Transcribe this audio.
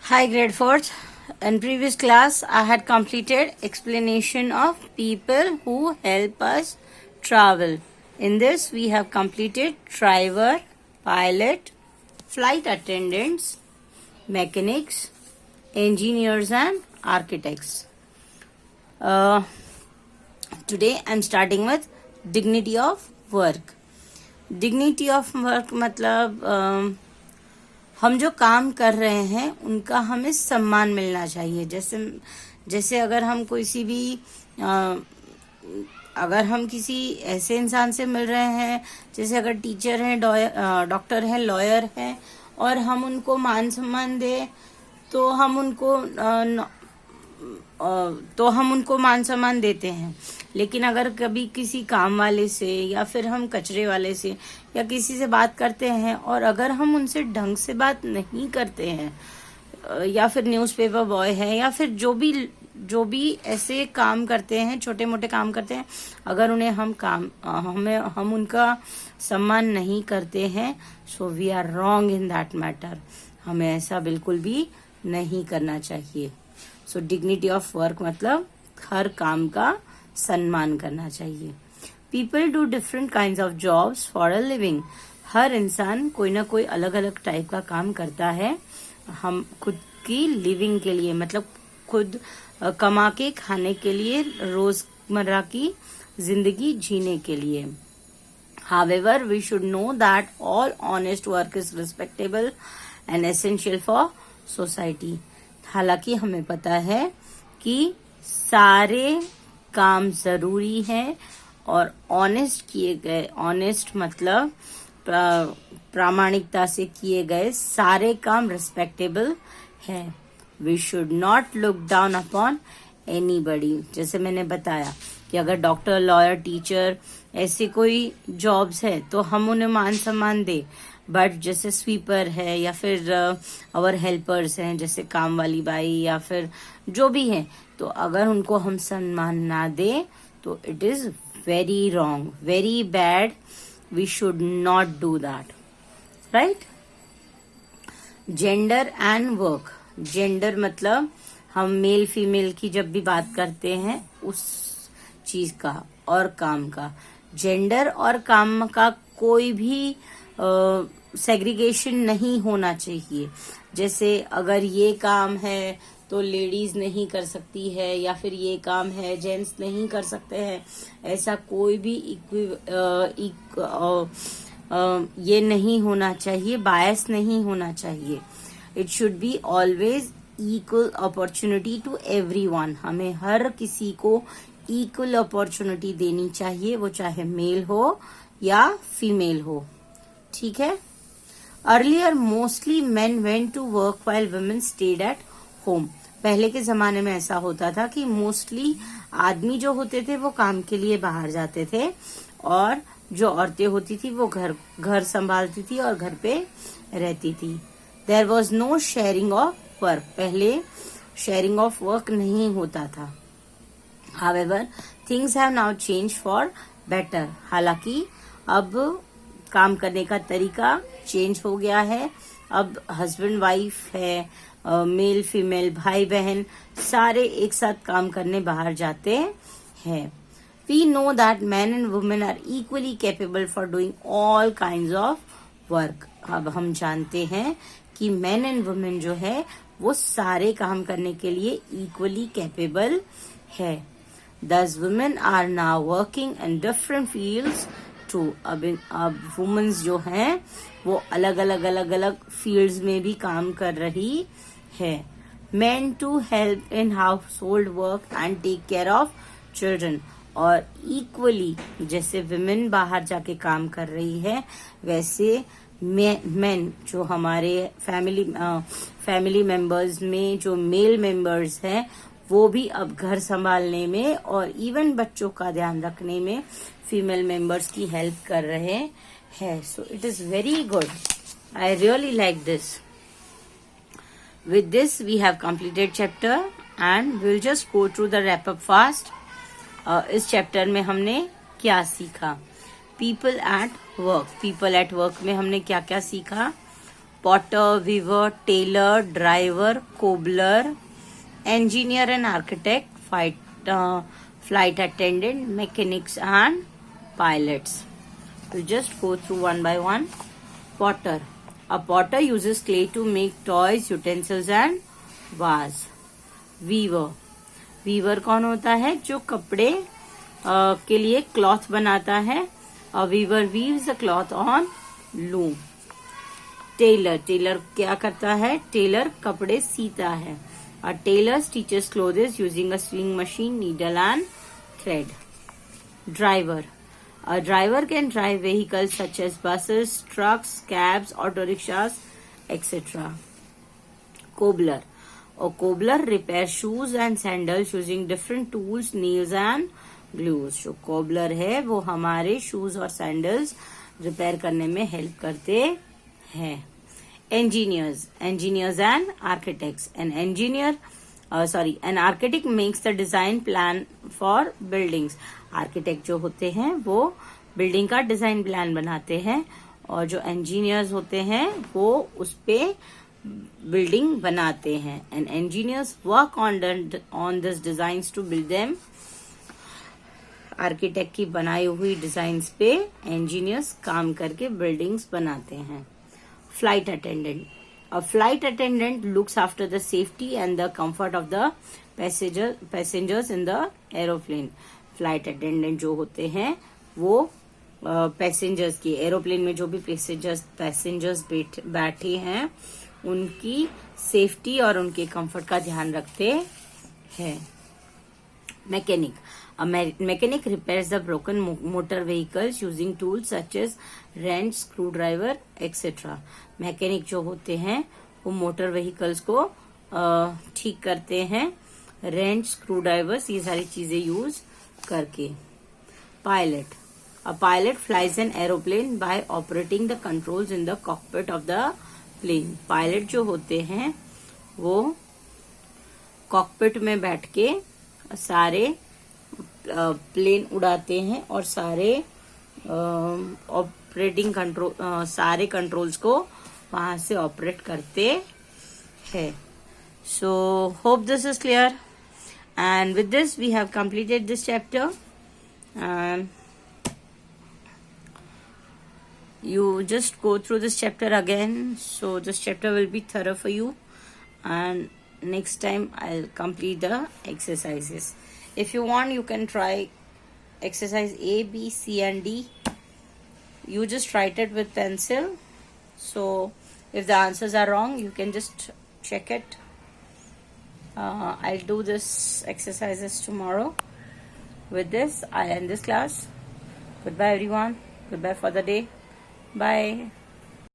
Hi, grade 4th. In previous class, I had completed explanation of people who help us travel. In this, we have completed driver, pilot, flight attendants, mechanics, engineers and architects. Today, I'm starting with dignity of work. Dignity of work मतलब हम जो काम कर रहे हैं उनका हमें सम्मान मिलना चाहिए. जैसे अगर हम अगर हम किसी ऐसे इंसान से मिल रहे हैं, जैसे अगर टीचर हैं, डॉक्टर हैं, लॉयर हैं, और हम उनको मान सम्मान दें तो हम उनको मान सम्मान देते हैं. लेकिन अगर कभी किसी काम वाले से या फिर हम कचरे वाले से या किसी से बात करते हैं और अगर हम उनसे ढंग से बात नहीं करते हैं या फिर न्यूज़पेपर बॉय है या फिर जो भी ऐसे काम करते हैं, छोटे मोटे काम करते हैं, अगर उन्हें हम उनका सम्मान नहीं करते हैं, so we are wrong in that matter. हमें ऐसा बिल्कुल भी नहीं करना चाहिए. सो डिग्निटी ऑफ वर्क मतलब हर काम का सम्मान करना चाहिए. People do different kind of jobs for a living. हर इंसान कोई ना कोई अलग अलग टाइप का काम करता है हम खुद की लिविंग के लिए, मतलब खुद कमा के खाने के लिए, रोजमर्रा की जिंदगी जीने के लिए. However, we should know that all honest work is respectable and essential for society. हालांकि हमें पता है कि सारे काम जरूरी है और ऑनेस्ट मतलब प्रामाणिकता से किए गए सारे काम रिस्पेक्टेबल है. We should not look down upon anybody. जैसे मैंने बताया कि अगर डॉक्टर, लॉयर, टीचर ऐसे कोई जॉब्स है तो हम उन्हें मान सम्मान दे. बट जैसे स्वीपर है या फिर और हेल्पर्स हैं, जैसे काम वाली बाई या फिर जो भी है, तो अगर उनको हम सम्मान ना दे तो it is very wrong, very bad. We should not do that. Right. Gender and work. Gender मतलब हम मेल फीमेल की जब भी बात करते हैं उस चीज का और काम का. जेंडर और काम का कोई भी सेग्रीगेशन नहीं होना चाहिए. जैसे अगर ये काम है तो लेडीज नहीं कर सकती है या फिर ये काम है जेंट्स नहीं कर सकते हैं, ऐसा कोई भी ये नहीं होना चाहिए. बायस नहीं होना चाहिए. It should be always equal opportunity to everyone. हमें हर किसी को इक्वल अपॉर्चुनिटी देनी चाहिए, वो चाहे मेल हो या फीमेल हो. ठीक है. Earlier mostly men went to work while women stayed at home. पहले के जमाने में ऐसा होता था कि मोस्टली आदमी जो होते थे वो काम के लिए बाहर जाते थे और जो औरतें होती थी वो घर संभालती थी और घर पे रहती थी. There was no sharing of work. पहले शेयरिंग ऑफ वर्क नहीं होता था. However, things have now changed for better. हालांकि अब काम करने का तरीका चेंज हो गया है. अब हस्बैंड वाइफ है, मेल फीमेल, भाई बहन सारे एक साथ काम करने बाहर जाते हैं. We know that men and women are equally capable for doing all kinds of work. अब हम जानते हैं कि men and women जो है वो सारे काम करने के लिए equally capable है. Thus, women are now working in different fields too. अब वुमेन्स जो हैं वो अलग अलग फील्ड्स में भी काम कर रही है. Men to help in household work and take care of children. और इक्वली जैसे विमेन बाहर जाके काम कर रही है वैसे मेन जो हमारे फैमिली मेंबर्स में जो मेल मेंबर्स हैं वो भी अब घर संभालने में और इवन बच्चों का ध्यान रखने में फीमेल मेंबर्स की हेल्प कर रहे हैं. So it is very good. I really like this. With this we have completed chapter and will just go through the wrap up fast. इस चैप्टर में हमने क्या सीखा. People at work. People at work में हमने क्या क्या सीखा. potter, weaver, tailor, driver, cobbler, engineer and architect, flight attendant, mechanics and pilots. We'll just go through one by one. Potter. A potter uses clay to make toys, utensils and vase. Weaver. Weaver कौन होता है? जो कपड़े के लिए cloth बनाता है. A weaver weaves the cloth on loom. Tailor. Tailor क्या करता है? टेलर कपड़े सीता है. A tailor stitches clothes using a sewing machine, needle and thread. Driver. A driver can drive vehicles such as buses, trucks, cabs, auto rickshaws, etc. Cobbler. A cobbler repairs shoes and sandals using different tools, nails and glues. जो cobbler है वो हमारे shoes और sandals repair करने में help करते हैं. Engineers. Engineers and architects. An architect makes the design plan for buildings. Architect जो होते हैं वो बिल्डिंग का डिजाइन प्लान बनाते हैं और जो इंजीनियर्स होते हैं वो उस पे बिल्डिंग बनाते हैं. And engineers work on this designs to build them. Architect की बनाई हुई डिजाइन्स पे इंजीनियर्स काम करके बिल्डिंग्स बनाते हैं. Flight attendant. A flight attendant looks after the safety and the comfort of the passengers in the aeroplane. Flight attendant जो होते हैं वो पैसेंजर्स की, एरोप्लेन में जो भी पैसेंजर्स बैठे हैं उनकी सेफ्टी और उनके कंफर्ट का ध्यान रखते हैं. Mechanic. A mechanic repairs the broken motor vehicles using tools such as wrench, screwdriver, etc. Mechanic जो होते हैं वो मोटर व्हीकल्स को ठीक करते हैं. रेंच, स्क्रू ड्राइवर्स, ये सारी चीजें यूज करके. Pilot. A pilot flies an aeroplane by operating the controls in the cockpit of the plane. Pilot जो होते हैं वो कॉकपिट में बैठ के सारे प्लेन उड़ाते हैं और सारे ऑपरेटिंग कंट्रोल सारे कंट्रोल्स को वहां से ऑपरेट करते हैं. So hope this is clear and with this we have completed this chapter and you just go through this chapter again, so this chapter will be thorough for you, and next time I'll complete the exercises. If you want, you can try exercise A, B, C and D. You just write it with pencil, so if the answers are wrong you can just check it. I'll do this exercises tomorrow. With this I end this class. Goodbye everyone. Goodbye for the day. Bye.